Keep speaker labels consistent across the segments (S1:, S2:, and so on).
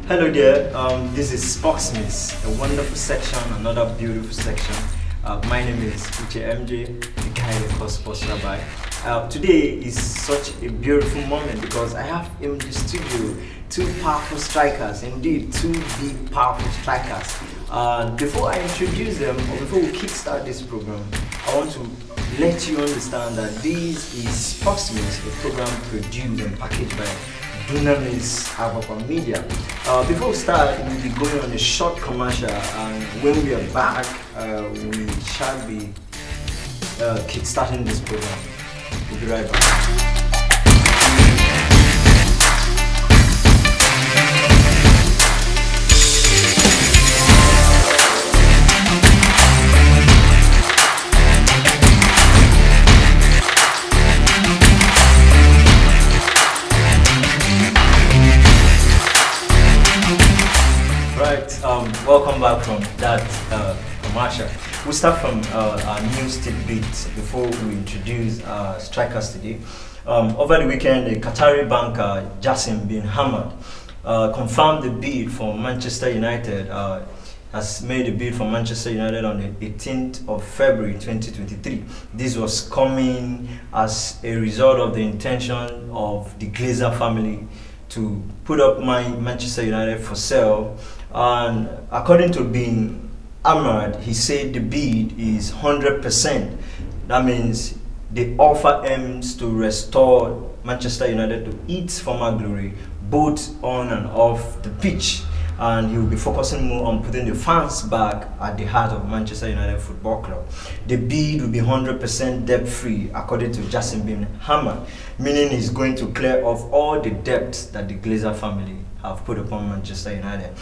S1: Hello there, this is Sports Rabbi, a wonderful section, another beautiful section. My name is Uche M.J, the guy they call Sports Rabbi. Today is such a beautiful moment because I have in the studio two powerful strikers, indeed two big powerful strikers. Before I introduce them, or before we kickstart this program, I want to let you understand that this is Sports Rabbi, a program produced and packaged by Dunamis Media. Before we start, we'll be going on a short commercial, and when we are back, we shall be kickstarting this program. We'll be right back. Welcome back from that commercial. We'll start from our news tidbits before we introduce strikers today. Over the weekend, the Qatari banker Jassim bin Hamad confirmed the bid for Manchester United. Has made a bid for Manchester United on the 18th of February 2023. This was coming as a result of the intention of the Glazer family to put up Manchester United for sale. And according to Bin Ahmad, he said the bid is 100%. That means the offer aims to restore Manchester United to its former glory, both on and off the pitch. And he will be focusing more on putting the fans back at the heart of Manchester United Football Club. The bid will be 100% debt-free, according to Jassim bin Hamad, meaning he's going to clear off all the debts that the Glazer family have put upon Manchester United.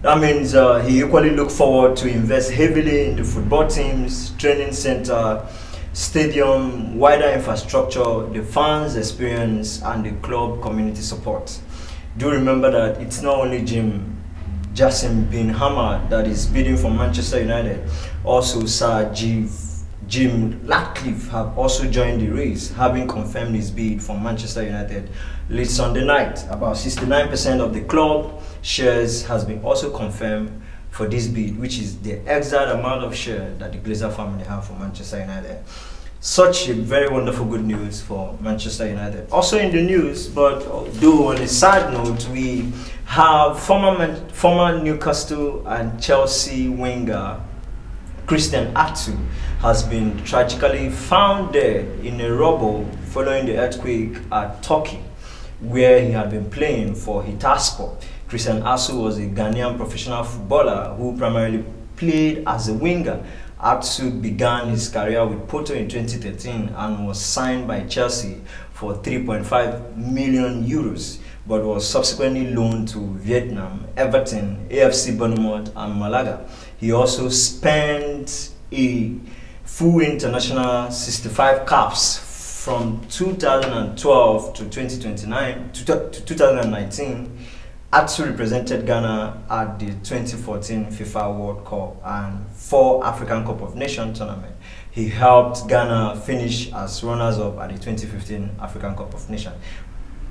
S1: That means he equally look forward to invest heavily in the football teams, training center, stadium, wider infrastructure, the fans' experience, and the club community support. Do remember that it's not only Jassim bin Hamad that is bidding for Manchester United. Also, Sir Jim Ratcliffe have also joined the race, having confirmed his bid for Manchester United late Sunday night. About 69% of the club shares has been also confirmed for this bid, which is the exact amount of share that the Glazer family have for Manchester United. Such a very wonderful good news for Manchester United. Also in the news, but though on a sad note, we have former Newcastle and Chelsea winger Christian Atsu has been tragically found dead in a rubble following the earthquake at Turkey, where he had been playing for Hitaspor. Christian Atsu was a Ghanaian professional footballer who primarily played as a winger. Atsu began his career with Porto in 2013 and was signed by Chelsea for 3.5 million euros, but was subsequently loaned to Vietnam, Everton, AFC Bournemouth, and Malaga. He also spent a full international 65 caps from 2012 to 2019. Atsu represented Ghana at the 2014 FIFA World Cup and 4 African Cup of Nations tournament. He helped Ghana finish as runners-up at the 2015 African Cup of Nations,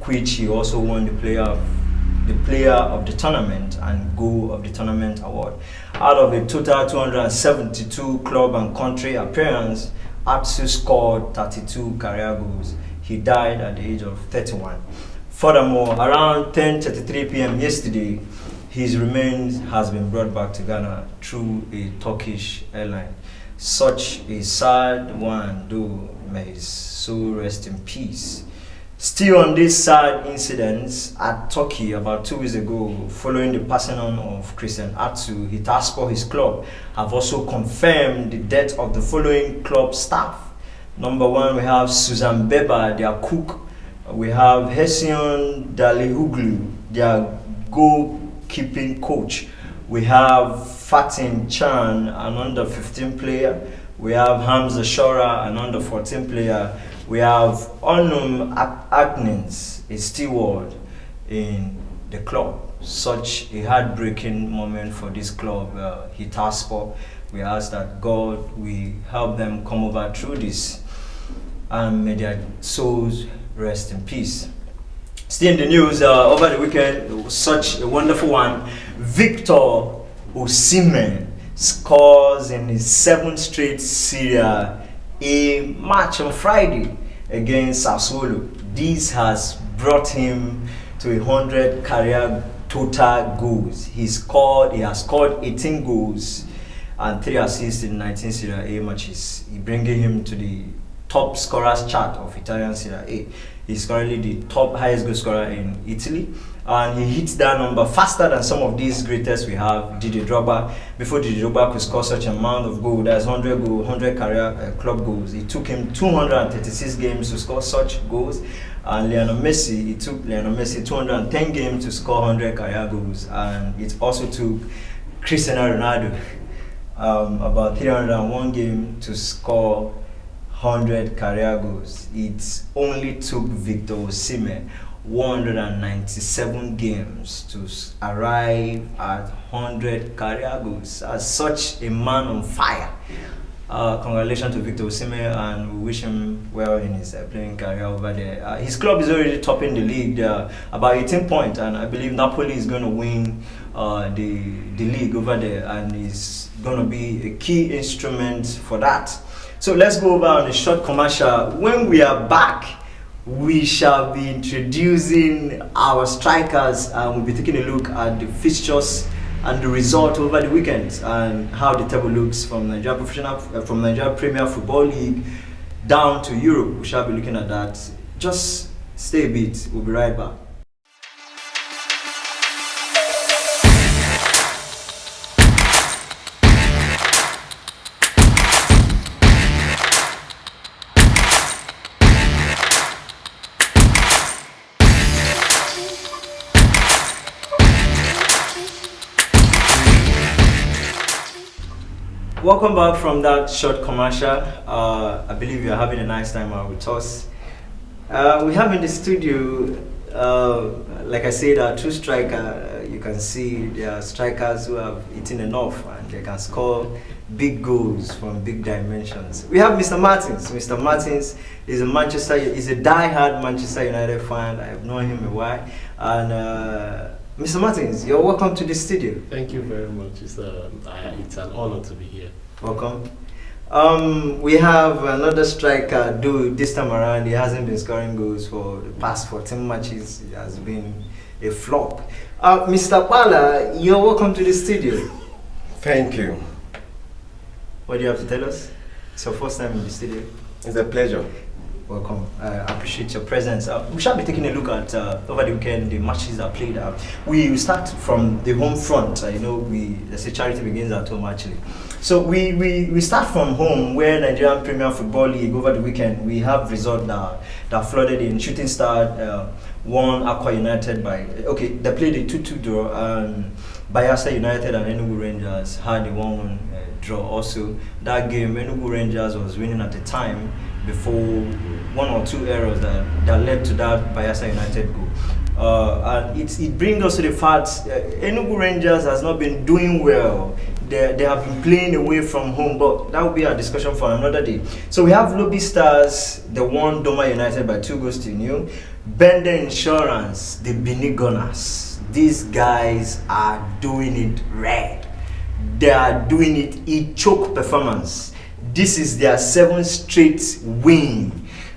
S1: which he also won the player of the tournament and goal of the tournament award. Out of a total 272 club and country appearances, Atsu scored 32 career goals. He died at the age of 31. Furthermore, around 10:33 p.m. yesterday, his remains has been brought back to Ghana through a Turkish airline. Such a sad one, though, may his soul rest in peace. Still on this sad incidents at Turkey about 2 weeks ago, following the passing on of Christian Atsu, Hitaspor, his club, have also confirmed the death of the following club staff. Number 1, we have Susan Beba, their cook. We have Hession Dalihuglu, their goalkeeping coach. We have Fatim Chan, an under-15 player. We have Hamza Shora, an under-14 player. We have Onum Agnins, a steward in the club. Such a heartbreaking moment for this club, Hitaspor. We ask that God will help them come over through this, and may their souls rest in peace. Still in the news, over the weekend, it was such a wonderful one. Victor Osimhen scores in his 7th straight Serie A match on Friday against Sassuolo. This has brought him to 100 career total goals. He has scored 18 goals and 3 assists in 19 Serie A matches, bringing him to the top scorers chart of Italian Serie A. He's currently the top highest goal scorer in Italy, and he hits that number faster than some of these greatest we have. Didier Drogba, before Didier Drogba could score such amount of goals, that's 100 career club goals. It took him 236 games to score such goals, and it took Lionel Messi 210 games to score 100 career goals, and it also took Cristiano Ronaldo about 301 games to score 100 career goals. It only took Victor Osimhen 197 games to arrive at 100 career goals. As such a man on fire. Congratulations to Victor Osimhen, and we wish him well in his playing career over there. His club is already topping the league, about 18 points, and I believe Napoli is going to win the league over there, and is going to be a key instrument for that. So let's go over on a short commercial. When we are back, we shall be introducing our strikers, and we'll be taking a look at the fixtures and the result over the weekend and how the table looks from Nigeria Premier Football League down to Europe. We shall be looking at that. Just stay a bit. We'll be right back. Welcome back from that short commercial. I believe you're having a nice time out with us. We have in the studio, like I said, our two strikers. You can see there are strikers who have eaten enough and they can score big goals from big dimensions. We have Mr. Martins. Mr. Martins is a die-hard Manchester United fan. I've known him a while. And Mr. Martins, you're welcome to the studio.
S2: Thank you very much. It's an honor to be here.
S1: Welcome. We have another striker, though this time around he hasn't been scoring goals for the past 14 matches. It has been a flop. Mr. Bala, you're welcome to the studio.
S3: Thank you.
S1: What do you have to tell us? It's your first time in the studio.
S3: It's a pleasure.
S1: Welcome. I appreciate your presence. We shall be taking a look at over the weekend the matches that played out. We start from the home front. They say charity begins at home actually. So we start from home, where Nigerian Premier Football League over the weekend we have result that flooded in. Shooting Star won Aqua United they played a 2-2 draw, and Bayelsa United and Enugu Rangers had a 1-1 draw. Also, that game Enugu Rangers was winning at the time before one or two errors that led to that Bayelsa United goal. And it brings us to the fact Enugu Rangers has not been doing well. They have been playing away from home, but that will be a discussion for another day. So we have Lobby Stars, they won Doma United by 2-0. Bender Insurance, the Bini Gunners. These guys are doing it red. They are doing it a choke performance. This is their 7th straight win.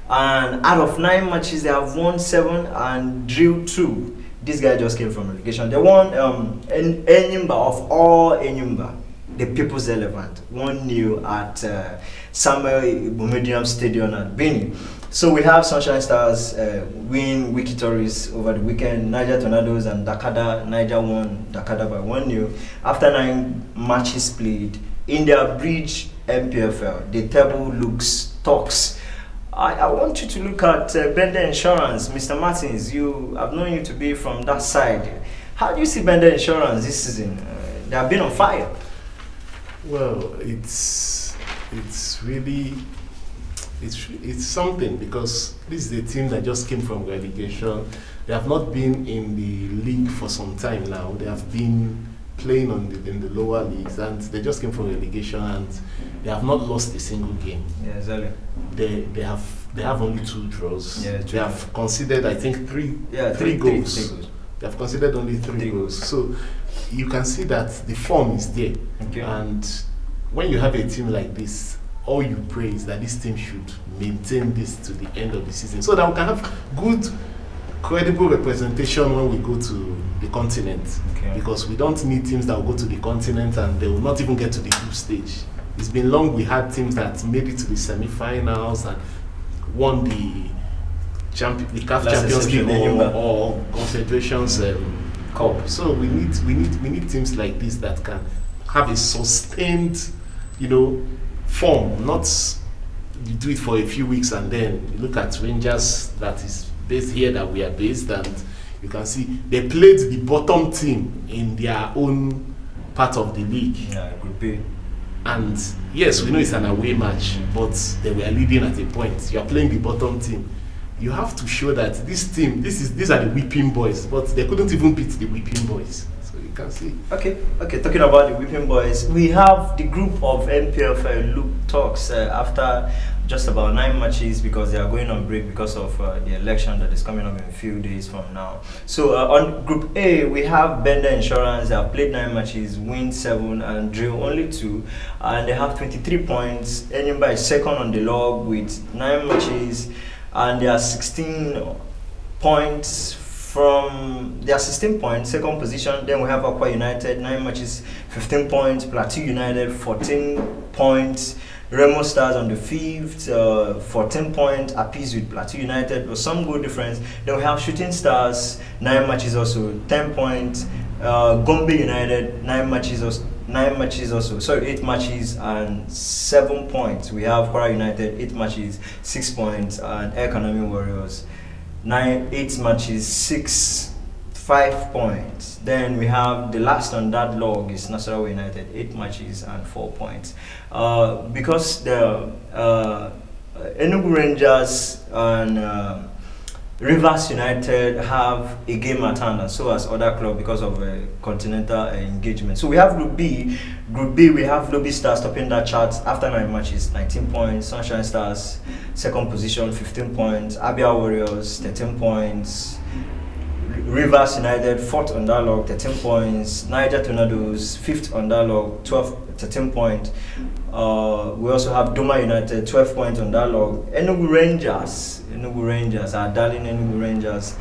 S1: And out of 9 matches, they have won 7 and drew 2. This guy just came from relegation. They won Enyimba, of all Enyimba, the People's Elephant, 1-0 at Samuel Ibomediam Stadium at Benin. So we have Sunshine Stars win Wiki Tories over the weekend. Niger Tornadoes and Dakada. Niger won Dakada by 1-0. After 9 matches played in their bridge MPFL, the table talks. I want you to look at Bender Insurance. Mr. Martins, I've known you to be from that side. How do you see Bender Insurance this season? They have been on fire.
S2: Well, it's really something, because this is a team that just came from relegation. They have not been in the league for some time now. They have been playing in the lower leagues, and they just came from relegation, and they have not lost a single game.
S1: Yeah, exactly.
S2: They have they have only 2 draws.
S1: Yeah,
S2: they have conceded, I think, three goals.
S1: Three goals.
S2: They have conceded only 3 goals. So you can see that the form is there.
S1: Okay.
S2: And when you have a team like this, all you pray is that this team should maintain this to the end of the season, so that we can have good, credible representation when we go to the continent.
S1: Okay.
S2: Because we don't need teams that will go to the continent and they will not even get to the group stage. It's been long we had teams that made it to the semi-finals and won the CAF Champions League or Confederations Cup. So we need teams like this that can have a sustained, form. Not you do it for a few weeks and then you look at Rangers that is based here that we are based, and you can see they played the bottom team in their own part of the league.
S1: Yeah, Group B.
S2: And yes, we know it's an away match, but they were leading at a point. You are playing the bottom team. You have to show that this team, these are the whipping boys, but they couldn't even beat the whipping boys. So you can see.
S1: Okay. Talking about the whipping boys, we have the group of MPFL Loop talks after just about 9 matches, because they are going on break because of the election that is coming up in a few days from now. So on Group A, we have Bender Insurance. They have played 9 matches, win 7 and drew only 2, and they have 23 points, ending by second on the log with 9 matches, and they are 16 points from their 16 points, second position. Then we have Aqua United, 9 matches, 15 points, Plateau United, 14 points, Remo Stars on the 5th, 14 points, apiece with Plateau United, with some good difference. Then we have Shooting Stars, 9 matches also, 10 points, Gombe United, 9 matches also, sorry, 8 matches and 7 points. We have Kwara United, 8 matches, 6 points, and Economy Warriors, 8 matches, 5 points. Then we have the last on that log is Nasarawa United, 8 matches and 4 points. Because the Enugu Rangers and Rivers United have a game at hand, and so as other clubs because of continental engagement. So we have Group B. Group B, we have Lobby Stars topping that chart after 9 matches, 19 points. Sunshine Stars, second position, 15 points. Abia Warriors, 13 points. Rivers United, 4th on that log, 13 points. Niger Tornadoes, 5th on that log, 13 points. We also have Doma United, 12 points on that log. Enugu Rangers, our darling Enugu Rangers,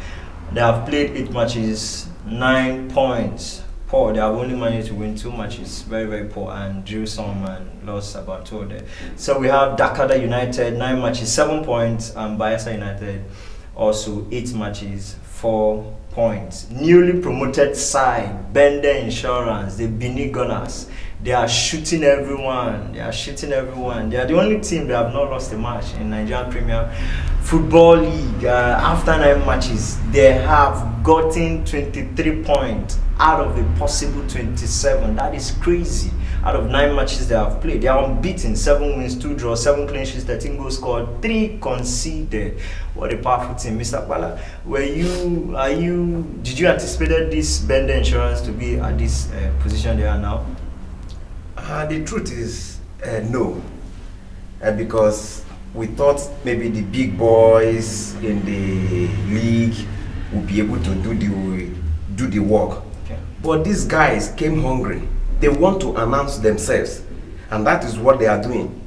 S1: they have played 8 matches, 9 points. Poor, they have only managed to win 2 matches, very, very poor, and drew some and lost about 2 there. So we have Dakada United, 9 matches, 7 points, and Bayelsa United, also 8 matches, 4 points. Newly promoted side, Bender Insurance, the Bini Gunners. They are shooting everyone. They are the only team that have not lost a match in Nigerian Premier Football League. After 9 matches, they have gotten 23 points out of a possible 27. That is crazy. Out of 9 matches they have played, they are unbeaten. 7 wins, 2 draws, 7 clean sheets, 13 goals scored, 3 conceded. What a powerful team, Mr. Bala. Did you anticipate this Bender Insurance to be at this position they are now?
S3: The truth is no, because we thought maybe the big boys in the league would be able to do the work.
S1: Okay.
S3: But these guys came hungry. They want to announce themselves, and that is what they are doing.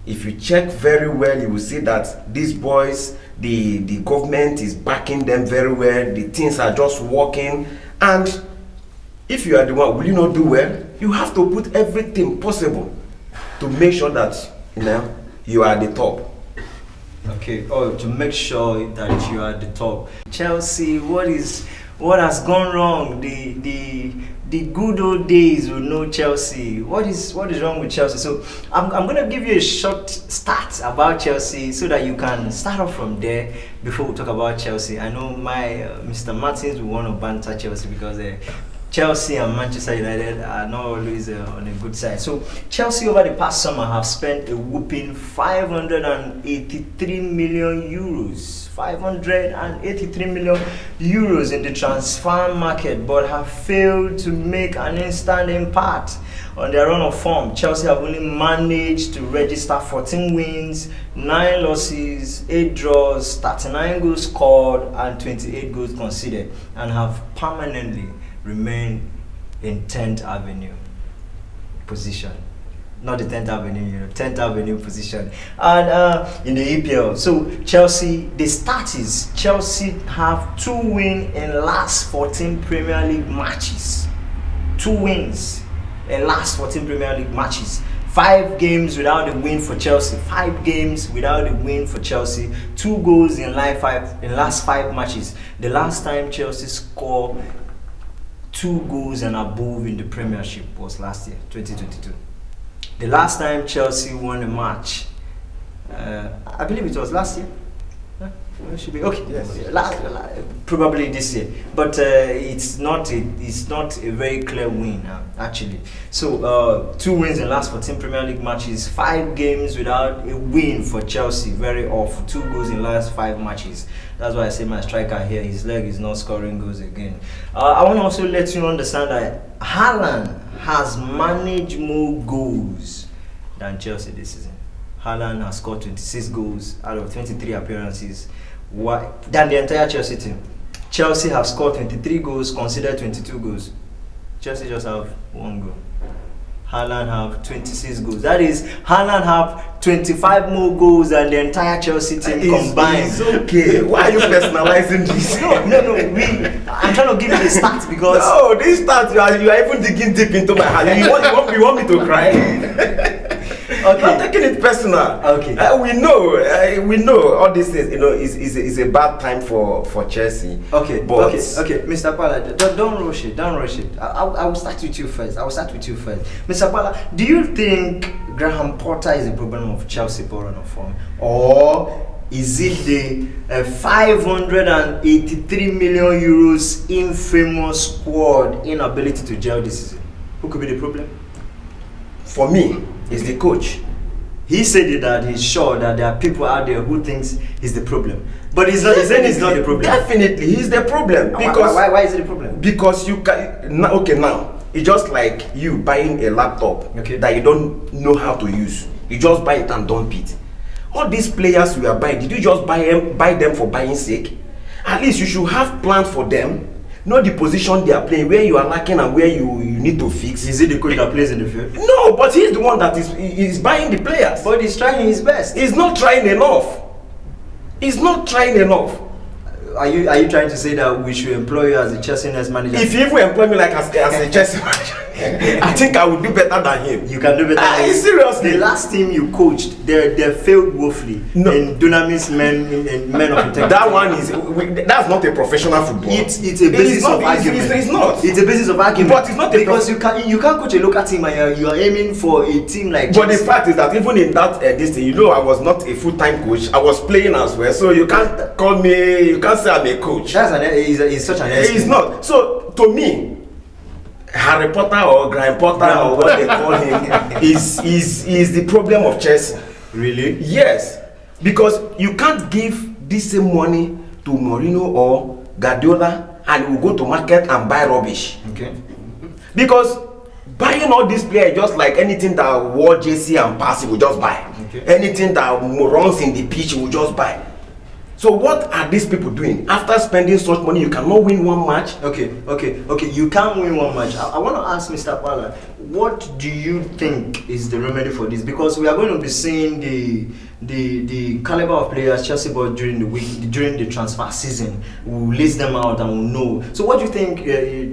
S3: If you check very well, you will see that these boys, the government is backing them very well. The things are just working, and if you are the one, will you not do well? You have to put everything possible to make sure that you are at the top.
S1: Okay. Oh, to make sure that you are at the top. Chelsea, what has gone wrong? The good old days with no Chelsea. What is wrong with Chelsea? So I'm going to give you a short start about Chelsea so that you can start off from there before we talk about Chelsea. I know my Mr. Martins will want to banter Chelsea because Chelsea and Manchester United are not always on a good side. So Chelsea over the past summer have spent a whopping 583 million euros. 583 million euros in the transfer market, but have failed to make an instant impact On their run of form, Chelsea have only managed to register 14 wins, 9 losses, 8 draws, 39 goals scored, and 28 goals conceded, and have permanently remained in 10th Avenue position. Not the 10th Avenue, 10th Avenue position. And in the EPL, so Chelsea, the stat is Chelsea have 2 wins in last 14 Premier League matches. 2 wins in last 14 Premier League matches. 5 games without a win for Chelsea. 5 games without a win for Chelsea. 2 goals in last 5 matches. The last time Chelsea scored 2 goals and above in the Premiership was last year, 2022. The last time Chelsea won a match, I believe it was last year. It should be okay. Yes. Probably this year, but it's not a very clear win actually. So 2 wins in last 14 Premier League matches, 5 games without a win for Chelsea. Very awful. 2 goals in last 5 matches. That's why I say my striker here, his leg is not scoring goals again. I want to also let you understand that Haaland has managed more goals than Chelsea this season. Haaland has scored 26 goals out of 23 appearances than the entire Chelsea team. Chelsea have scored 23 goals, conceded 22 goals. Chelsea just have 1 goal. Haaland have 26 goals. That is, Haaland have 25 more goals than the entire Chelsea team combined.
S3: It's okay. Why are you personalizing this?
S1: No. I'm trying to give you the stats because
S3: no, these stats you are even digging deep into my heart. You want me to cry? Okay. Not taking it personal.
S1: Okay.
S3: We know all this is is a bad time for Chelsea.
S1: Okay.
S3: But
S1: Okay, Mr. Pala, don't rush it. I will start with you first. Mr. Pala, do you think Graham Potter is the problem of Chelsea poor run of form, or is it the 583 million euros infamous squad inability to gel this season? Who could be the problem?
S3: For me, it's the coach.
S1: He said that he's sure that there are people out there who thinks he's the problem, but he's not. He said he's not the problem.
S3: Definitely, he's the problem. Because
S1: why is it the problem?
S3: Because you can now it's just like you buying a laptop that you don't know how to use. You just buy it and dump it. All these players we are buying, did you just buy them for buying sake? At least you should have plans for them. Know the position they are playing, where you are lacking and where you need to fix.
S1: Is it the coach that plays in the field?
S3: No, but he's the one that is buying the players.
S1: But he's trying his best.
S3: He's not trying enough.
S1: Are you trying to say that we should employ you as a Chelsea next manager?
S3: If you even employ me like as a Chelsea manager, I think I would do better than him.
S1: You can do better than him.
S3: Seriously.
S1: The last team you coached, they failed woefully. No. In Dunamis men of integrity.
S3: That one that's not a professional football.
S1: It's a basis of argument.
S3: It's not.
S1: It's a basis of argument.
S3: But it's not
S1: because you can't coach a local team and you are aiming for a team like
S3: But Chelsea. The fact is that even in that this thing, I was not a full-time coach. I was playing as well. So you can't call me, you can't say I'm a coach.
S1: He's such an
S3: excuse. He's not. So to me, Harry Potter or Graham Potter or what they call him is the problem of Chelsea.
S1: Really?
S3: Yes. Because you can't give this same money to Mourinho or Guardiola and we'll go to market and buy rubbish.
S1: Okay.
S3: Because buying all these players just like anything that wore JC and pass, will just buy. Okay. Anything that runs in the pitch, will just buy. So what are these people doing? After spending such money, you cannot win one match?
S1: Okay. You can't win one match. I want to ask Mr. Pala, what do you think is the remedy for this? Because we are going to be seeing the caliber of players Chelsea bought during the transfer season. We'll list them out and we'll know. So what do you think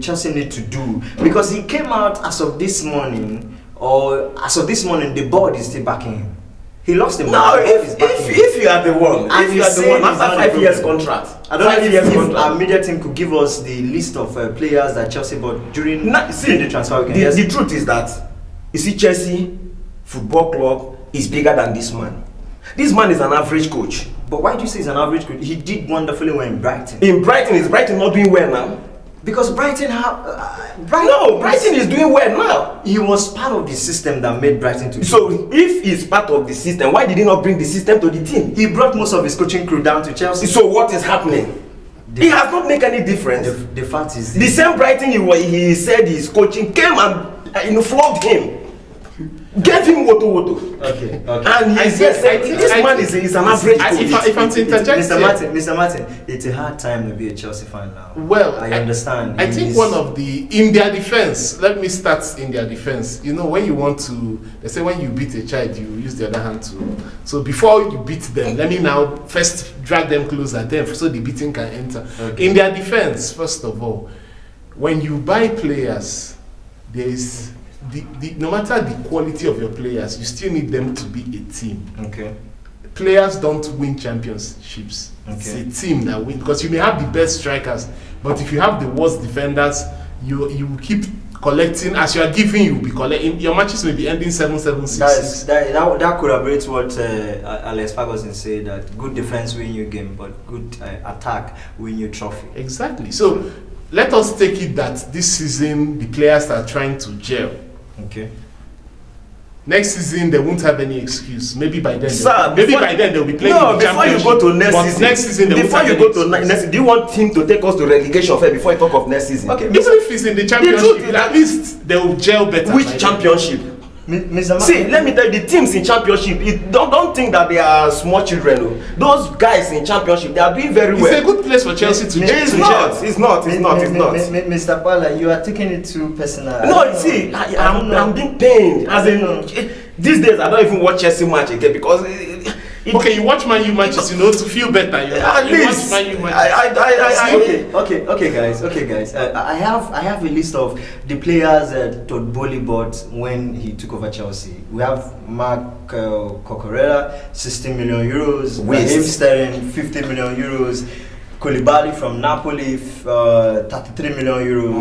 S1: Chelsea need to do? Because he came out as of this morning, the board is still backing him. He lost him.
S3: No, if you are the one, after 5 years contract,
S1: I don't know if our media team could give us the list of players that Chelsea bought during the transfer weekend.
S3: The truth is that you see, Chelsea Football Club is bigger than this man. This man is an average coach.
S1: But why do you say he's an average coach? He did wonderfully well in Brighton.
S3: In Brighton, is Brighton not doing well now?
S1: Because Brighton
S3: is doing well now.
S1: He was part of the system that made Brighton to.
S3: So if he's part of the system, why did he not bring the system to the team?
S1: He brought most of his coaching crew down to Chelsea.
S3: So what is happening? He has not made any difference.
S1: The fact is
S3: the same Brighton he said his coaching came and flogged him. Get him woto.
S1: Okay.
S3: And he said, this man is an average coach.
S2: If I'm to interject,
S1: Mr. Martin, it's a hard time to be a Chelsea fan now.
S2: Well,
S1: I understand.
S2: I think one of in their defense, let me start in their defense. You know, when you want to, they say when you beat a child, you use the other hand to. So before you beat them, let me now first drag them closer, then so the beating can enter.
S1: Okay.
S2: In their defense, first of all, when you buy players, there is no matter the quality of your players, you still need them to be a team.
S1: Okay.
S2: Players don't win championships.
S1: Okay.
S2: It's a team that wins, because you may have the best strikers, but if you have the worst defenders, you keep collecting. As you are giving, you'll be collecting. Your matches may be ending 7-7, 6-6.
S1: That corroborates what Alex Ferguson said, that good defense win you game, but good attack win you trophy.
S2: Exactly. So let us take it that this season the players are trying to gel.
S1: Okay.
S2: Next season they won't have any excuse. Maybe by then,
S3: Sir,
S2: they'll be playing.
S3: No, before you go to next season,
S2: before you go to next season,
S3: do you want him to take us to relegation first before you talk of next season?
S2: Okay, even if it's in the championship, at least they will gel better.
S3: Which championship? See, let me tell you, the teams in championship, don't think that they are small children. No. Those guys in championship, they are doing very well.
S2: It's a good place for Chelsea to gel.
S3: It's not.
S1: Mr. Pala, you are taking it too personal.
S3: No, see, I'm being pained. As in, these days I don't even watch Chelsea match again because.
S2: Okay, you watch Man U matches, to feel better.
S3: At least.
S2: Watch Man U matches.
S1: Okay, guys. I have a list of the players Todd Bowley bought when he took over Chelsea. We have Mark Cucurella, 60 million euros. Raheem Sterling, 50 million euros. Koulibaly from Napoli, 33 million euros.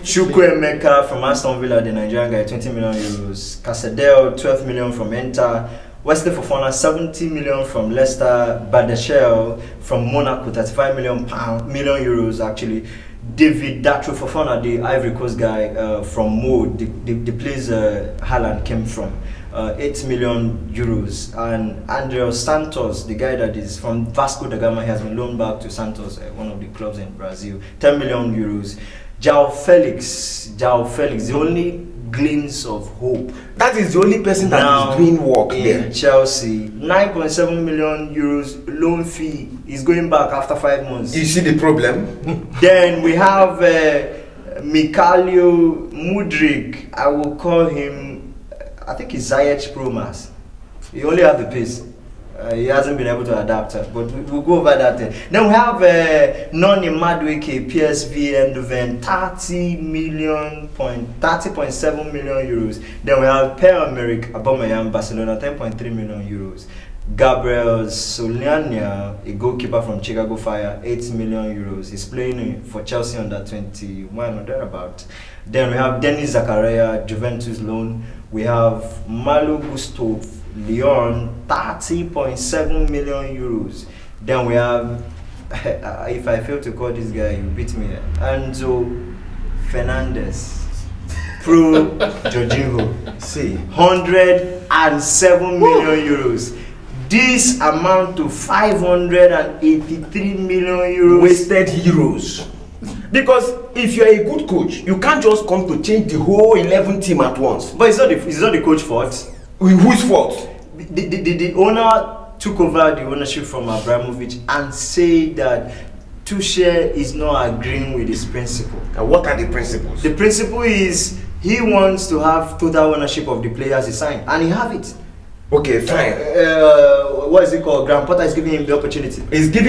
S1: Chukwuemeka from Aston Villa, the Nigerian guy, 20 million euros. Casadel, 12 million from Inter. Wesley Fofana, 70 million from Leicester. Badeshel from Monaco, 35 million euros actually. David Datro Fofana, the Ivory Coast guy from Mo, the place Haaland came from, 8 million euros. And André Santos, the guy that is from Vasco da Gama, he has been loaned back to Santos, one of the clubs in Brazil, 10 million euros. João Felix, the only glimpse of hope.
S3: That is the only person that is doing work there.
S1: Chelsea, 9.7 million euros loan fee is going back after 5 months.
S3: You see the problem?
S1: Then we have Mikhailo Mudryk. I will call him, I think he's Ziyech Pro Mass. He only has the pace. He hasn't been able to adapt, but we'll go over that. Then we have Noni Madueke, PSV Eindhoven, 30.7 million euros. Then we have Pierre-Emerick Aubameyang, Barcelona, 10.3 million euros. Gabriel Soliania, a goalkeeper from Chicago Fire, 8 million euros. He's playing for Chelsea under 21 or thereabout. Then we have Denis Zakaria, Juventus loan. We have Malo Gusto, Lyon, 30.7 million euros. Then we have, if I fail to call this guy, you beat me, Enzo Fernandez, pro Jorginho.
S3: See,
S1: 107 million euros. This amount to 583 million euros.
S3: Wasted euros. Because if you're a good coach, you can't just come to change the whole 11 team at once.
S1: But it's not the coach's fault.
S3: Whose fault?
S1: The owner took over the ownership from Abramovich and said that Tuchel is not agreeing with his principle.
S3: And what are the principles?
S1: The principle is he wants to have total ownership of the players he signed, and he have it.
S3: Okay, fine.
S1: What is it called? Graham Potter is giving him the opportunity.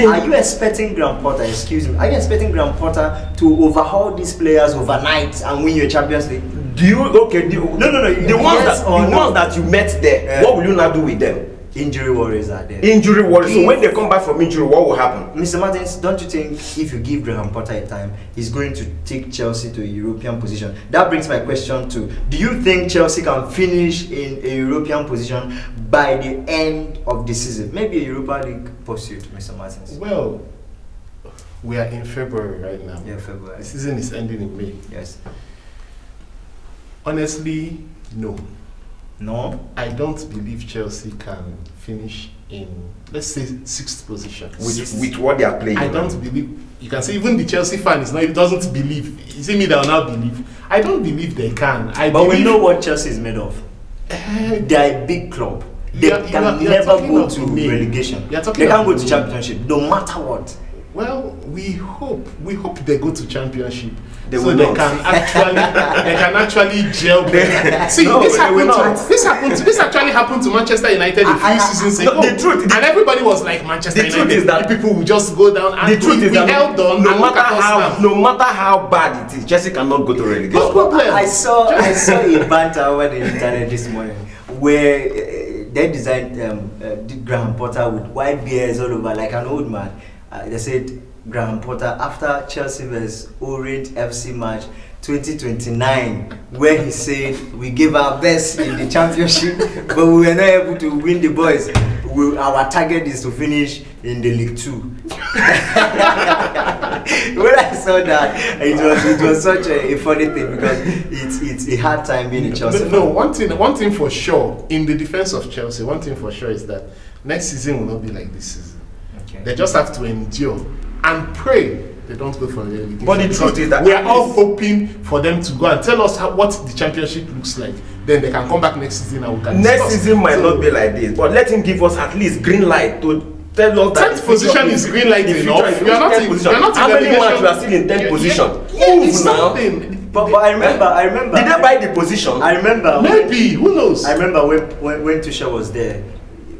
S3: Are
S1: you expecting Graham Potter? Excuse me. Are you expecting Graham Potter to overhaul these players overnight and win your Champions League?
S3: No. The ones that you met there, what will you now do with them?
S1: Injury worries are there.
S3: Injury worries. So when they come back from injury, what will happen?
S1: Mr. Martins, don't you think if you give Graham Potter a time, he's going to take Chelsea to a European position? That brings my question to: do you think Chelsea can finish in a European position by the end of the season? Maybe a Europa League pursuit, Mr. Martins.
S2: Well, we are in February right now.
S1: Yeah, February.
S2: The season is ending in May.
S1: Yes.
S2: Honestly, no.
S1: No.
S2: I don't believe Chelsea can finish in, let's say, 6th position.
S3: With what they are playing.
S2: I don't believe. You can say even the Chelsea fan doesn't believe. You see me, they'll now believe. I don't believe they can.
S1: But we know what Chelsea is made of. They are a big club. They can never go to relegation. They can't go to championship, no matter what.
S2: Well, we hope they go to championship.
S3: They
S2: so
S3: will
S2: they
S3: not.
S2: can actually gel better. See,
S3: No,
S2: this actually happened to Manchester United a few seasons ago.
S3: The truth,
S2: and everybody was like, Manchester United
S3: is that
S2: people will just go down. And
S3: the truth is that
S2: held on.
S3: no matter how bad it is, Chelsea cannot go to relegation.
S2: No problem.
S1: I saw a banter over the internet this morning where they designed Graham Potter with white beards all over like an old man. They said Graham Potter after Chelsea vs Orange FC match 2029, where he said we gave our best in the championship, but we were not able to win the boys. Our target is to finish in the League 2. When I saw that, it was such a funny thing because it's a hard time being a Chelsea fan.
S2: No, one thing for sure in the defense of Chelsea, one thing for sure is that next season will not be like this season. Okay. They just have to endure and pray they don't go for the relegation.
S3: But the truth is that
S2: we are all hoping for them to go and tell us what the championship looks like. Then they can come back next season and we can
S3: next season might not be like this, but let him give us at least green light to tell us that
S2: 10th position is green light enough. We are not in
S3: how many matches we are still in 10th position?
S2: It's something.
S1: But I remember.
S3: Did they buy the position?
S1: I remember.
S2: Maybe, who knows?
S1: I remember when Tuchel was there,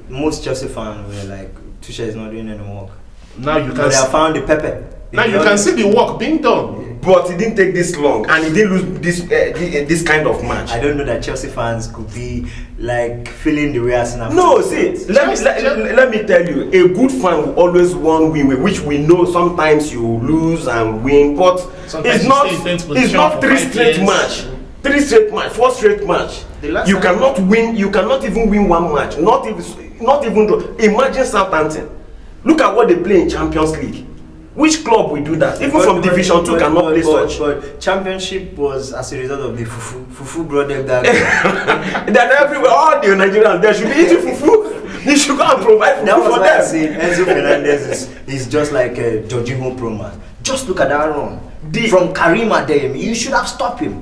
S1: most Chelsea fans were like, Tuchel is not doing any work.
S2: Now you can.
S1: But they have found the pepper.
S2: Now you can see the work being done.
S3: But it didn't take this long, and he didn't lose this kind of match.
S1: I don't know that Chelsea fans could be like feeling the way Arsenal.
S3: No, see, let me tell you, a good fan will always win, which we know sometimes you lose and win, but
S2: sometimes
S3: it's not 3 straight match. 4 straight match. You cannot win. You cannot even win one match. Not even. Imagine Southampton. Look at what they play in Champions League. Which club will do that? Even from Division 2 cannot play such.
S1: But Championship was as a result of the fufu brought them that.
S3: That everywhere, all the Nigerians, there should be eating fufu. You should go and provide fufu for them.
S1: I said Enzo Fernandez is just like a Jorginho Proma. Just look at that run. From Karim Adeyemi, you should have stopped him.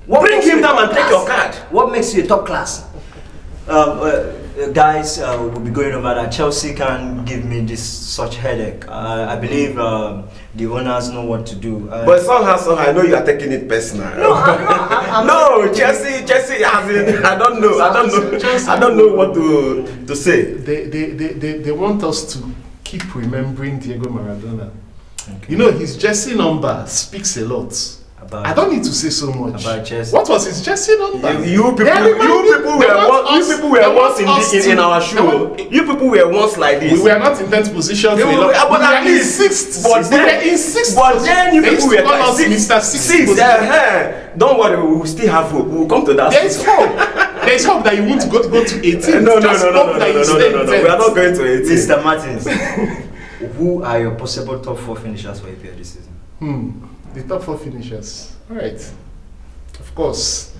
S3: Bring him down and take your card.
S1: What makes you a top class? Guys, we'll be going over that. Chelsea can give me such headache. I believe the owners know what to do.
S3: But somehow, I know you are taking it personal.
S1: No, I'm
S3: not. Chelsea has it. I don't know what to say.
S2: They want us to keep remembering Diego Maradona. Okay. You know, his jersey number speaks a lot. I don't need to say so much.
S1: About Chelsea.
S2: What was his jersey number?
S3: You people were once in our show. You people were once like this.
S2: We were not in 10th position.
S3: We were in 6th. But then you people were like 6th. Don't worry, we will still have hope. We will come to that.
S2: There is hope. There is hope that you won't go to 18.
S3: No. We are not going to 18.
S1: Mr. Martins, who are your possible top 4 finishers for APL this season?
S2: The top 4 finishers. All right. Of course.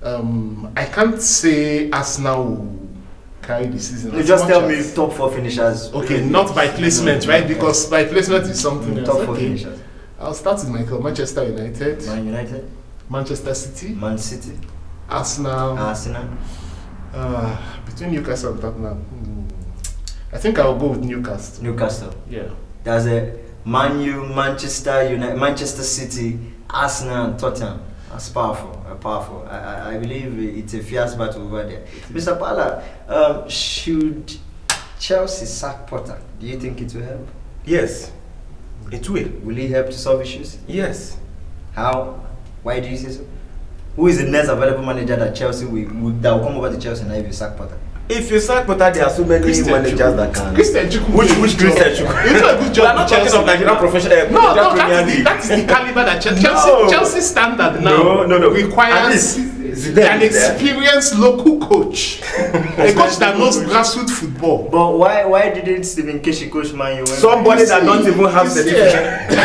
S2: I can't say Arsenal will carry the season.
S1: You just tell me top 4 finishers.
S2: Okay, not by placement, right? Because by placement is something else.
S1: Top 4 finishers.
S2: I'll start with my club. Manchester United.
S1: Man United.
S2: Manchester City.
S1: Man City.
S2: Arsenal. Between Newcastle and Tottenham. I think I'll go with Newcastle.
S1: Newcastle.
S2: Yeah.
S1: There's a Man U, Manchester United, Manchester City, Arsenal, and Tottenham. That's powerful. I believe it's a fierce battle over there. Mr. Pala, should Chelsea sack Potter? Do you think it will help?
S3: Yes, it will.
S1: Will it help to solve issues?
S3: Yes.
S1: How? Why do you say so? Who is the next available manager that Chelsea will come over to Chelsea and if you sack Potter?
S3: If you sack Potter, there are so many managers that can.
S2: Christian Chukwu.
S3: Which Christian Chukwu?
S2: You do a good job.
S3: We are not talking of Nigerian professional.
S2: No, that is the caliber that Chelsea standard now requires an experienced local coach, a coach that knows grassroots football.
S1: But why didn't Stephen Keshi coach Man U?
S3: Somebody that don't even have certificate.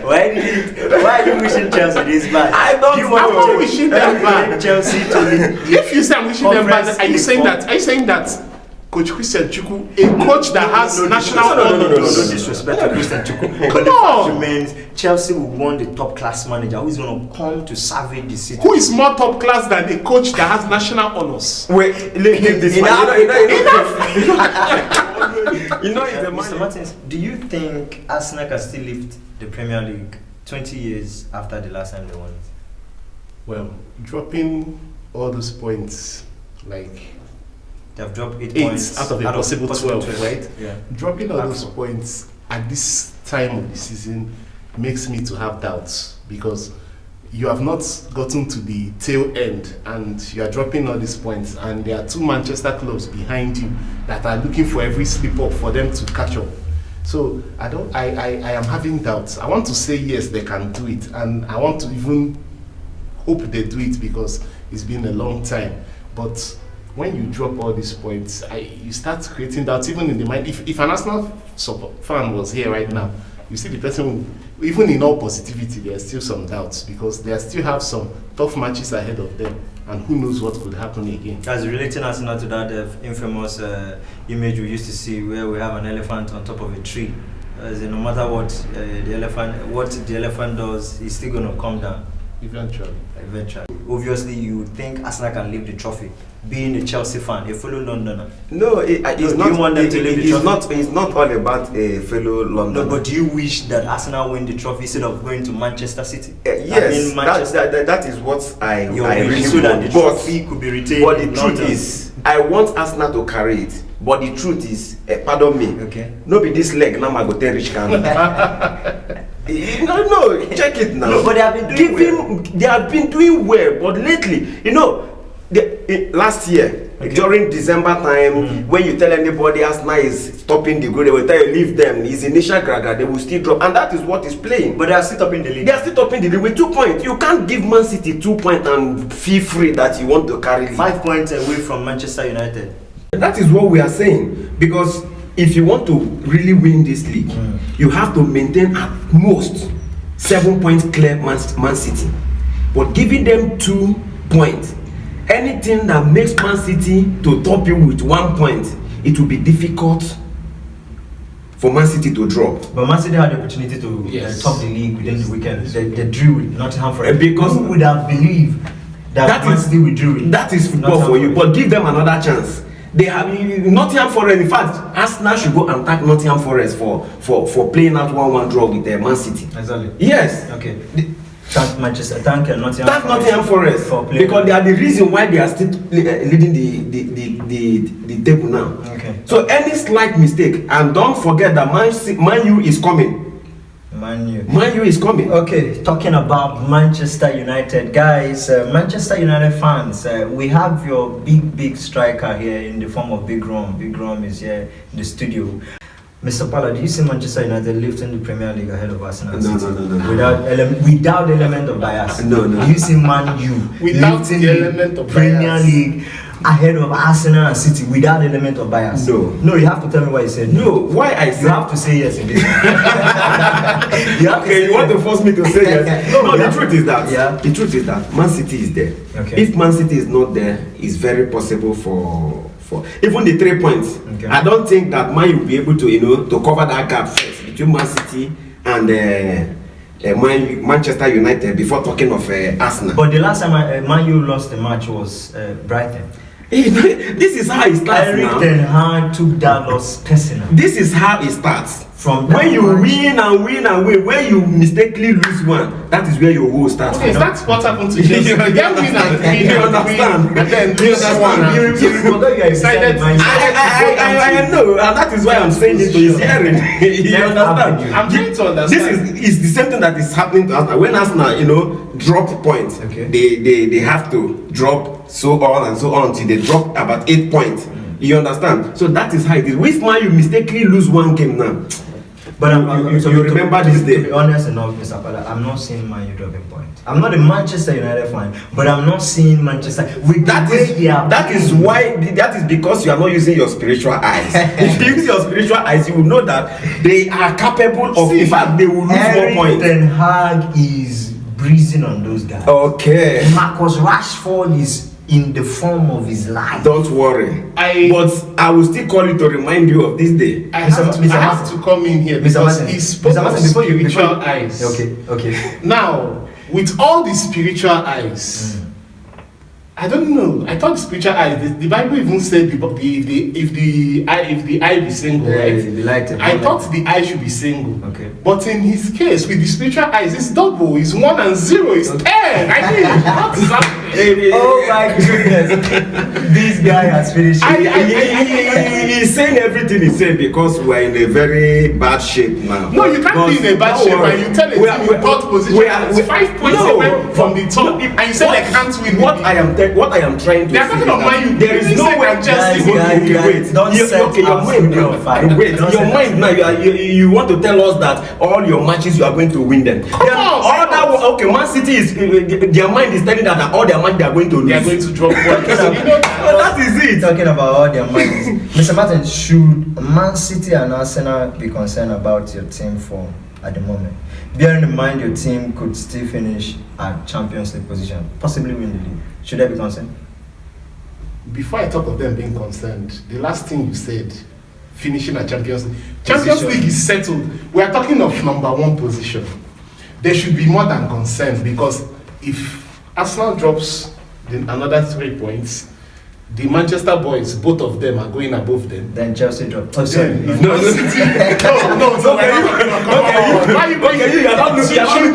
S1: Why are you wishing Chelsea this bad?
S3: I don't know.
S2: I'm not wishing them bad.
S1: Chelsea to lead.
S2: If you say I'm wishing them bad, are you saying that Coach Christian Chukwu, a coach that has national
S1: no disrespect to Christian Chukwu. But the fact remains, Chelsea will want the top class manager who is going to come to salvate the city.
S2: Who is more top class than a coach that has national honors?
S3: Wait, leave this man.
S1: Mr. Martins, do you think Arsenal can still lift the Premier League 20 years after the last time they won it?
S2: Well, dropping all those points, like
S1: they have dropped 8
S2: 8
S1: points
S2: out of a possible 12, right?
S1: Yeah.
S2: Dropping all those points at this time of the season makes me to have doubts, because you have not gotten to the tail end and you are dropping all these points, and there are 2 Manchester clubs behind you that are looking for every slip up for them to catch up. So I am having doubts. I want to say yes, they can do it, and I want to even hope they do it, because it's been a long time. But when you drop all these points, you start creating doubts even in the mind. If an Arsenal fan was here right now, you see the person, even in all positivity, there are still some doubts, because they still have some tough matches ahead of them, and who knows what could happen again.
S1: As relating Arsenal to that infamous image we used to see where we have an elephant on top of a tree. As in, no matter what the elephant does, it's still going to come down.
S2: Eventually.
S1: Obviously, you would think Arsenal can lift the trophy. Being a Chelsea fan, a fellow Londoner.
S3: No, it's
S1: do
S3: not.
S1: You want them to lift the trophy?
S3: It's not all about a fellow Londoner.
S1: No, but do you wish that Arsenal win the trophy instead of going to Manchester City?
S3: Yes, that is what I really
S1: so that the
S3: want.
S1: trophy could be retained.
S3: But the truth is, I want Arsenal to carry it. But the truth is, pardon me,
S1: okay.
S3: No be this leg now I go tell rich can. No, check it now.
S1: No, but they have been doing well.
S3: They have been doing well, but lately, last year, during December time, when you tell anybody Arsenal is stopping the growth, they will tell you leave them. It's initial graga, they will still drop, and that is what is playing.
S1: But they are still topping the league.
S3: They are still topping the league with 2 points. You can't give Man City 2 points and feel free that you want to carry league.
S1: 5 points away from Manchester United.
S3: That is what we are saying, because if you want to really win this league, you have to maintain at most 7 points clear Man City. But giving them 2 points, anything that makes Man City to top you with 1 point, it will be difficult for Man City to drop.
S1: But Man City had the opportunity to top the league within the weekend. They drew with Nottingham Forest.
S3: Because
S1: who would have believed that Man City would drew it?
S3: That is football for you, but give them another chance. They have Nottingham Forest. In fact, Arsenal should go and thank Nottingham Forest for playing out 1-1 draw with Man City.
S1: Exactly.
S3: Yes.
S1: Okay. Thank Nottingham
S3: Forest
S1: for playing,
S3: because they are the reason why they are still leading the table now.
S1: Okay.
S3: So any slight mistake, and don't forget that Man U is coming. Man U is coming.
S1: Okay, talking about Manchester United, guys, Manchester United fans, we have your big striker here in the form of Big Rom. Big Rom is here in the studio. Mr. Pala, do you see Manchester United lifting the Premier League ahead of Arsenal?
S3: No.
S1: Without element of bias.
S3: No.
S1: Do you see Man U lifting
S2: the element of
S1: Premier
S2: bias.
S1: League ahead of Arsenal and City without element of bias?
S3: No,
S1: you have to tell me why you said
S3: no. Why I said
S1: you have to say yes in this.
S3: You want to force me to say yes? No, the truth is that.
S1: Yeah.
S3: The truth is that Man City is there.
S1: Okay.
S3: If Man City is not there, it's very possible for even the 3 points.
S1: Okay.
S3: I don't think that Man will be able to to cover that gap first between Man City and Manchester United before talking of Arsenal.
S1: But the last time Man U lost the match was Brighton.
S3: This is how it starts.
S1: Eric
S3: now.
S1: Ten Hag took that loss personal.
S3: This is how it starts.
S1: From
S3: when you win and win, when you mistakenly lose one, that is where your goal starts.
S2: Okay, that's what happened to Chelsea.
S3: You understand?
S2: And then this one.
S3: I know, and that is why I'm saying it to his hearing. You understand?
S2: I'm trying to understand.
S3: This is the same thing that is happening to Arsenal. When Arsenal, drop points,
S1: okay,
S3: they have to drop so on and so on until they drop about 8 points. You understand? So that is how it is. With Man, you mistakenly lose one game now.
S1: But
S3: you remember this day?
S1: To be honest enough, Mr. Pada, I'm not seeing Man U dropping points. I'm not a Manchester United fan, but I'm not seeing Manchester. That
S3: is because you are not using your spiritual eyes. If you use your spiritual eyes, you will know that they are capable of. In fact, they will lose more points.
S1: Ten Hag is breezing on those guys.
S3: Okay.
S1: Marcus Rashford is in the form of his life.
S3: Don't worry. But I will still call you to remind you of this day.
S2: I have to come in here because he spoke of spiritual eyes.
S1: Okay.
S2: Now, with all the spiritual eyes, I don't know. I thought spiritual eyes. The Bible even said if the eye be single, right? I thought the eye should be single.
S1: Okay.
S2: But in his case, with the spiritual eyes, it's double. It's 1 and 0. It's 10. I mean, what is happening?
S1: Oh my goodness! This guy has finished.
S3: He's saying everything he said because we are in a very bad shape now.
S2: No, you can't be in a bad shape and you tell a team in third position. It's 5 points away from the top, and you say they can't win.
S3: What I am trying to say is that there is no way
S2: just
S3: wait. Your mind now you want to tell us that all your matches you are going to win them. Man City is their mind is telling that all their matches they are going to lose.
S2: They are going to drop points.
S3: That is it.
S1: Talking about all their minds. Mr. Martin, should Man City and Arsenal be concerned about your team form at the moment? Bearing in mind your team could still finish at Champions League position, possibly win the league. Should they be concerned?
S2: Before I talk of them being concerned, the last thing you said, finishing at Champions League. Champions League is settled. We are talking of number 1 position. There should be more than concern because if Arsenal drops another 3 points, the Manchester boys, both of them are going above them.
S1: Then Chelsea drop. Oh, sorry.
S2: No. Should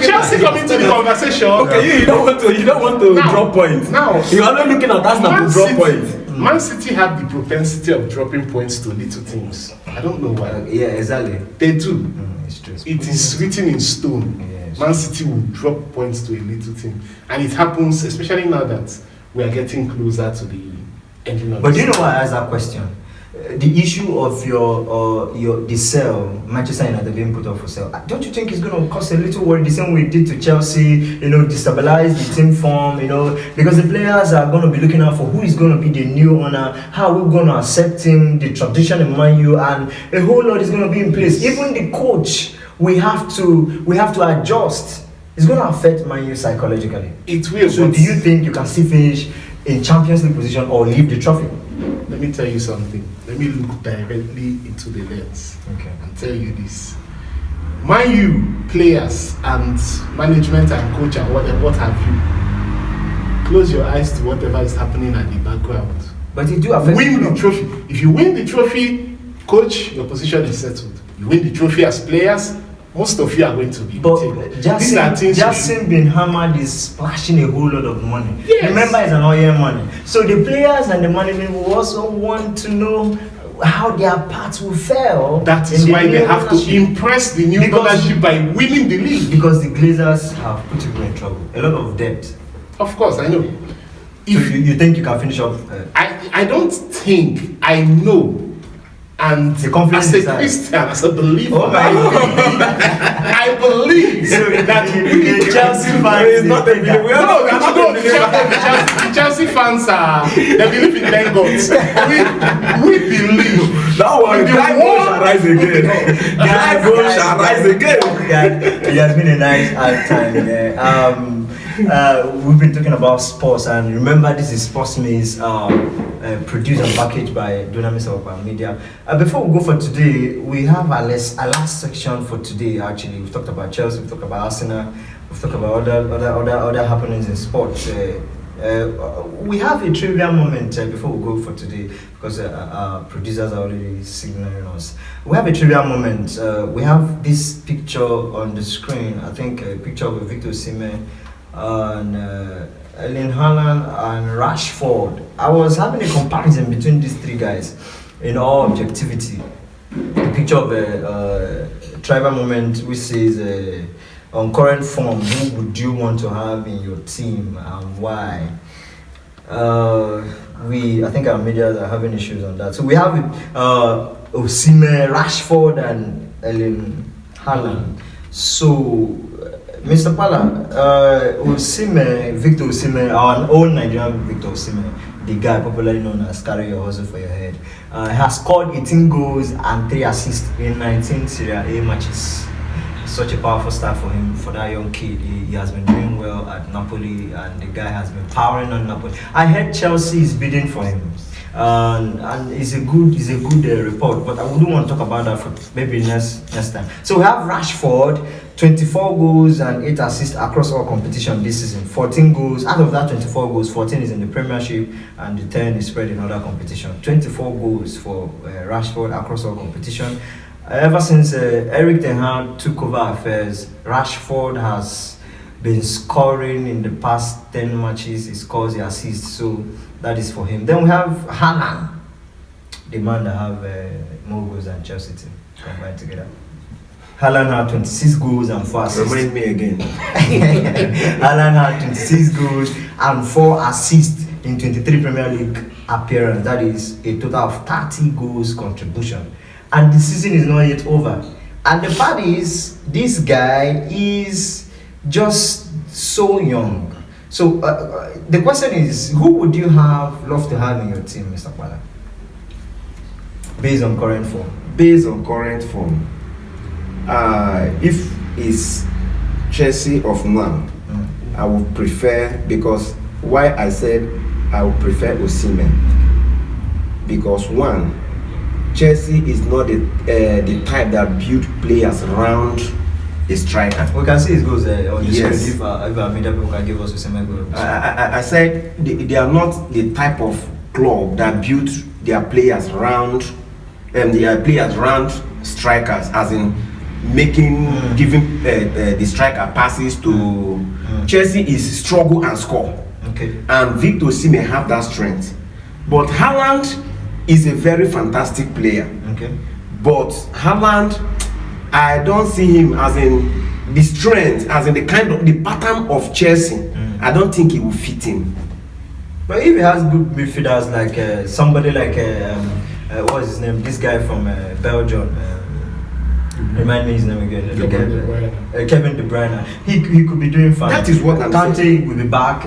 S2: Chelsea come into the conversation?
S3: Okay, you don't want to drop points.
S2: Now
S3: you are not looking at Arsenal to drop points.
S2: Man City have the propensity of dropping points to little teams. I don't know why.
S1: Yeah, exactly.
S2: They do.
S1: It's true.
S2: It is written in stone. Man City will drop points to a little team, and it happens especially now that we are getting closer to the ending of.
S1: But do you know why I asked that question? The issue of the sale, Manchester United being put up for sale. Don't you think it's going to cause a little worry? The same way it did to Chelsea, destabilize the team form, because the players are going to be looking out for who is going to be the new owner, how we're going to accept him, the tradition in Man U, and a whole lot is going to be in place. Even the coach. We have to adjust. It's going to affect Man U psychologically.
S2: It will.
S1: So do you think you can still finish in Champions League position or leave the trophy?
S2: Let me tell you something. Let me look directly into the lens and tell you this. Man U players and management and coach and what have you, close your eyes to whatever is happening at the background.
S1: But it do affect.
S2: Win the trophy. If you win the trophy, coach, your position is settled. You win the trophy as players, most of you are going to be
S1: Jackson Bin Hamad is splashing a whole lot of money.
S2: Yes.
S1: Remember, it's an oil money. So the players and the management will also want to know how their parts will fail.
S2: That is why they have to impress the new ownership by winning the league.
S1: Because the Glazers have put you in trouble. A lot of debt.
S2: Of course, I know.
S1: So you think you can finish off?
S2: I don't think. I know. And as a Christian, as a believer, I believe that
S1: the Chelsea fans
S3: is not a believer.
S2: The Chelsea fans they believe in their gods. We believe.
S3: That one, dry bones shall rise again. Dry bones shall rise again.
S1: It has been a nice hard time there. We've been talking about sports, and remember, this is Sports Means, produced and packaged by Dunamis of Media. Before we go for today, we have our last section for today. Actually, we've talked about Chelsea, we've talked about Arsenal, we've talked about other happenings in sports. We have a trivia moment before we go for today, because our producers are already signaling us. We have a trivia moment. We have this picture on the screen. I think a picture of Victor Osimhen and Erling Haaland and Rashford. I was having a comparison between these three guys in all objectivity. The picture of a tribal moment which says on current form, who would you want to have in your team and why? I think our media are having issues on that. So we have Osimhen, Rashford and Erling Haaland. So, Mr. Pala, Victor Osimhen, our own Nigerian Victor Osimhen, the guy popularly known as Carry Your Hustle for Your Head, has scored 18 goals and 3 assists in 19 Serie A matches. Such a powerful start for him, for that young kid. He has been doing well at Napoli, and the guy has been powering on Napoli. I heard Chelsea is bidding for him, and it's a good report. But I wouldn't want to talk about that for maybe next time. So we have Rashford, 24 goals and 8 assists across all competition this season. 14 goals out of that 24 goals, 14 is in the Premiership, and the 10 is spread in other competition. 24 goals for Rashford across all competition. Ever since Eric Ten Hag took over affairs, Rashford has been scoring in the past 10 matches. He scores, he assists, so that is for him. Then we have Haaland, the man that have more goals than Chelsea team combined together. Haaland had 26 goals and 4 assists.
S3: Remind me again.
S1: Haaland had 26 goals and 4 assists in 23 Premier League appearances. That is a total of 30 goals contribution. And the season is not yet over. And the fact is, this guy is just so young. So the question is, who would you love to have in your team, Mr. Kwala? Based on current form.
S3: Based on current form, if it's Chelsea of now, I would prefer, because why I said I would prefer Osimhen, because one, Chelsea is not the type that build players around a striker.
S1: We can see his goals on the
S3: Yes.
S1: screen. If our media people can give us Osimhen goals.
S3: I said they are not the type of club that build their players around strikers, as in giving the striker passes to Chelsea is struggle and score.
S1: Okay.
S3: And Victor Osimhen have that strength. But Haaland is a very fantastic player.
S1: Okay.
S3: But Haaland, I don't see him as in the strength, as in the pattern of Chelsea. I don't think he will fit in.
S1: But if he has good midfielders like somebody like what is his name? This guy from Belgium. Remind me his name again. Kevin De Bruyne. He could be doing fine.
S3: That is what I'm
S1: saying.
S3: saying.
S1: Kante will be back.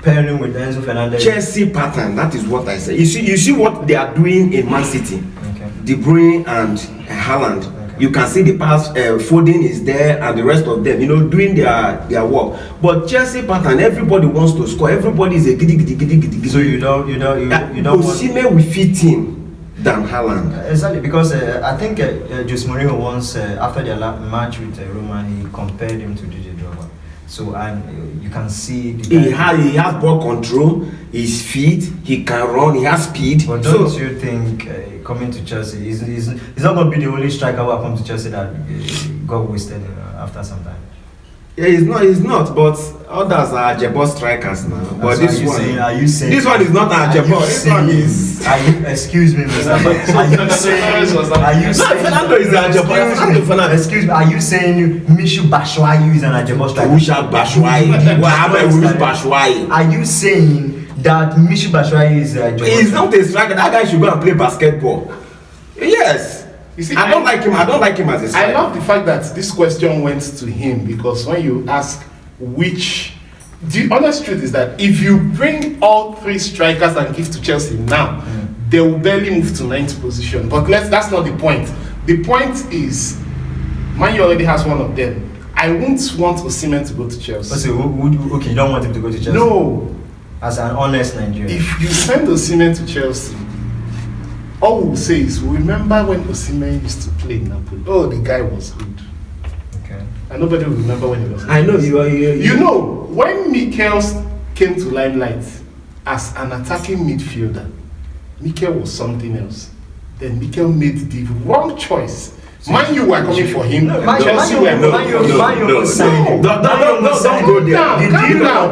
S1: Pairing with Enzo Fernandez.
S3: Chelsea pattern. That is what I say. You see what they are doing in Man City.
S1: Okay.
S3: De Bruyne and Haaland.
S1: Okay.
S3: You can see the pass. Foden is there, and the rest of them, doing their work. But Chelsea pattern. Everybody wants to score. Everybody is a giddy.
S1: So you don't
S3: Osimhen will fit in than Haaland.
S1: Exactly, because I think Jose Mourinho once after their match with Roma, he compared him to DJ Drogba. So you can see
S3: he has ball control, he's fit, he can run, he has speed.
S1: But don't you think coming to Chelsea, he's not going to be the only striker who comes to Chelsea that got wasted after some time?
S3: Yeah, he's not, but others are Jebo strikers now. But this one is not a Jebo. This one is.
S1: Excuse me, Mr.
S3: Fernando is a Jebo.
S1: Excuse me, are you saying Michel Batshuayi is an Ajebo striker?
S3: Uche Batshuayi. What happened with Batshuayi?
S1: Are you saying that Michel Batshuayi is a Ajebo?
S3: He's not a striker. That guy should go and play basketball. Yes.
S2: You see,
S3: I don't like him as a striker.
S2: I love the fact that this question went to him, because when you ask the honest truth is that if you bring all 3 strikers and give to Chelsea now, they will barely move to 9th position. But that's not the point. The point is, Man U already has one of them. I won't want Osimhen to go to Chelsea.
S1: Okay, you don't want him to go to Chelsea?
S2: No.
S1: As an honest Nigerian.
S2: If you send Osimhen to Chelsea, all we'll say is, we remember when Osimhen used to play in Napoli. Oh, the guy was good.
S1: Okay.
S2: And nobody will remember when he was.
S3: I know you are.
S2: You know, when Mikel came to limelight as an attacking midfielder, Mikel was something else. Then Mikel made the wrong choice. Man U were coming for him. Chelsea were not.
S1: Don't go there.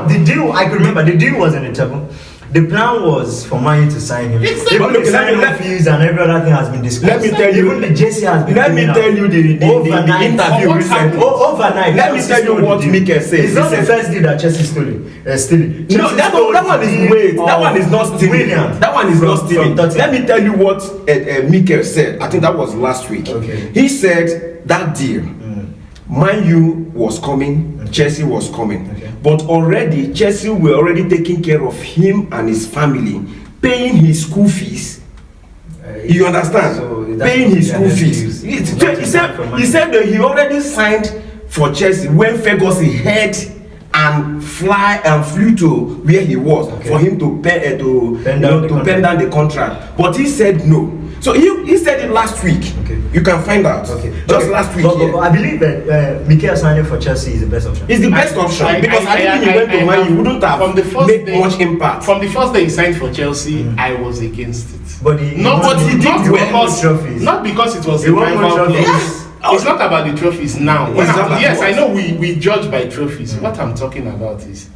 S1: The deal, I can remember, the deal was in the table. The plan was for Man U to sign him. Even the signing fees and every other thing has been discussed.
S3: Let me tell you.
S1: Even the JC has been.
S3: Let me tell you the interview recently.
S1: Overnight.
S3: Let me tell you what Mikel said.
S1: It's not the first deal that Chelsea stealing.
S3: No, that one is wait. That one is not stealing. That one is not stealing. Let me tell you what Mikel said. I think that was last week.
S1: Okay.
S3: He said that deal Man U was coming, Chelsea was coming.
S1: Okay.
S3: But already, Chelsea were already taking care of him and his family, paying his school fees. You understand?
S1: So
S3: paying his school fees. He said that he already signed for Chelsea when Ferguson had and flew to where he was for him to pen down the contract. But he said no. So he said it last week.
S1: Okay.
S3: You can find out. Just last week.
S1: But I believe that Mikel signing for Chelsea is the best option.
S3: It's the best option because I think he went to Man, he wouldn't have made much impact.
S2: From the first day he signed for Chelsea, I was against it.
S1: But he
S2: Not because it was
S1: He
S2: a
S1: won more
S2: rival
S1: trophies.
S2: place. It's not about the trophies now. Yes, I know we judge by trophies. What I'm talking about is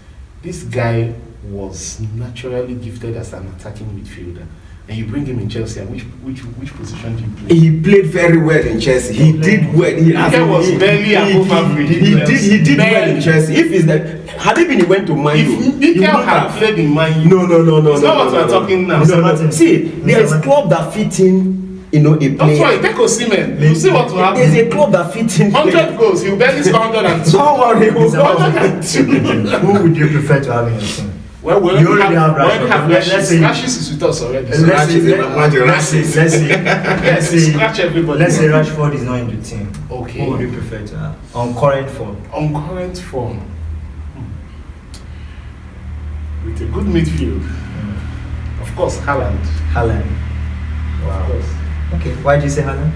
S2: this guy was naturally gifted as an attacking midfielder. And you bring him in Chelsea, and which position do you play?
S3: He played very well in Chelsea. He did well. He
S2: was barely above average.
S3: He did well in Chelsea. If it's that, had he been, he went to Man U.
S2: If Mikel had played in Man U,
S3: no.
S2: It's not what we're talking now.
S3: See, there is club that fit in. A player.
S2: That's why take Osimhen. You see what will happen.
S3: There's a club that fits in.
S2: 100 goals. He'll barely score 102.
S3: Don't worry.
S2: 102.
S1: Who would you prefer to have in your team?
S2: Well, we already have Rashid. Rashid is with us already. So
S1: Let's see.
S2: Scratch everybody.
S1: Let's say Rashford is not in the team.
S2: Okay.
S1: Who would you prefer to have on current form?
S2: On current form, with a good midfield, of course, Haaland.
S1: Haaland.
S2: Of course.
S1: Okay. Why did you say Haaland?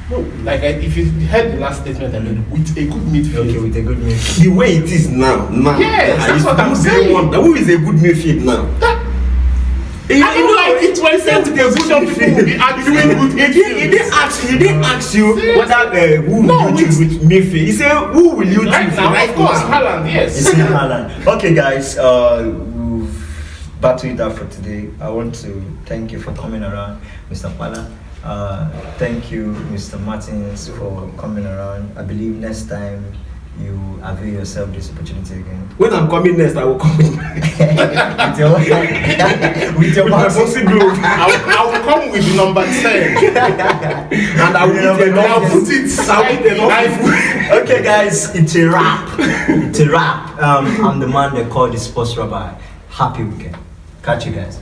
S2: No, like if you heard the last statement, I mean, with a good midfield.
S1: Okay, with a good midfield.
S3: The way it is now.
S2: Yes, that's what I'm saying.
S3: Who is a good midfield now?
S2: I don't like it when said the position people will be arguing good midfield.
S3: He didn't ask you whether who will you choose with midfield. He said who will you choose
S2: right now? Of course, Haaland. Yes.
S1: It's in Haaland. Okay, guys. We've battled it out for today. I want to thank you for coming around, Mr. Pala. Thank you, Mr. Martins, for coming around. I believe next time you avail yourself this opportunity again.
S3: When I'm coming next, I will come with
S1: your
S3: boxing glove.
S2: I will come with number 10.
S3: And I will put it.
S1: Okay, guys, it's a wrap. It's a wrap. I'm the man they call the Sports Rabbi. Happy weekend. Catch you guys.